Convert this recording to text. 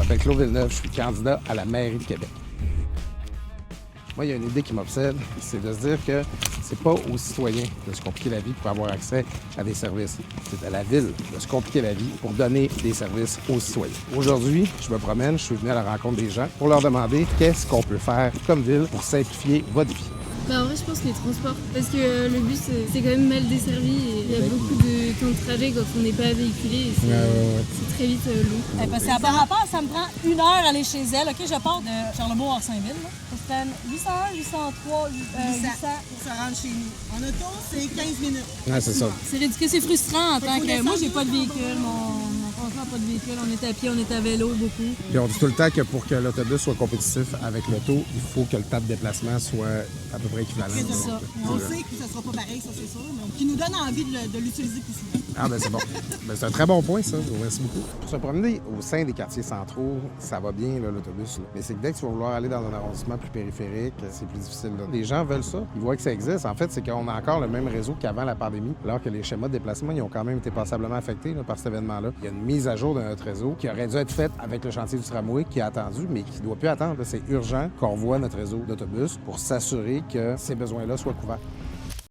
m'appelle Claude Villeneuve, je suis candidat à la mairie de Québec. Moi, il y a une idée qui m'obsède, c'est de se dire que c'est pas aux citoyens de se compliquer la vie pour avoir accès à des services. C'est à la ville de se compliquer la vie pour donner des services aux citoyens. Aujourd'hui, je me promène, je suis venu à la rencontre des gens pour leur demander qu'est-ce qu'on peut faire comme ville pour simplifier votre vie. En vrai, je pense les transports. Parce que le bus, c'est quand même mal desservi et il y a beaucoup de temps de trajet quand on n'est pas véhiculé et c'est très vite long. Parce que par rapport, ça me prend 1 heure aller chez elle. OK, je pars de Charlebourg à Saint-Ville. Ça prend 801, 803, 800 pour se rendre chez nous. En auto, c'est 15 minutes. Ouais, c'est ça. C'est ridicule, c'est frustrant en tant que... Moi, j'ai pas de véhicule. Mon conjoint n'a pas de véhicule. On est à pied, on est à vélo beaucoup. Puis on dit tout le temps que pour que l'autobus soit compétitif avec l'auto, il faut que le temps de déplacement soit à peu près équivalent. C'est ça. On sait que ça sera pas pareil, ça c'est sûr, mais qui nous donne envie de l'utiliser plus souvent. Ah, ben c'est bon. Ben, c'est un très bon point, ça. Je vous remercie beaucoup. Pour se promener au sein des quartiers centraux, ça va bien, là, l'autobus. Là. Mais c'est que dès que tu vas vouloir aller dans un arrondissement plus périphérique, c'est plus difficile. Là. Les gens veulent ça. Ils voient que ça existe. En fait, c'est qu'on a encore le même réseau qu'avant la pandémie, alors que les schémas de déplacement, ils ont quand même été passablement affectés là, par cet événement-là. Il y a une mise à jour de notre réseau qui aurait dû être faite avec le chantier du tramway qui a attendu, mais qui ne doit plus attendre. C'est urgent qu'on revoie notre réseau d'autobus pour s'assurer que ces besoins-là soient couverts.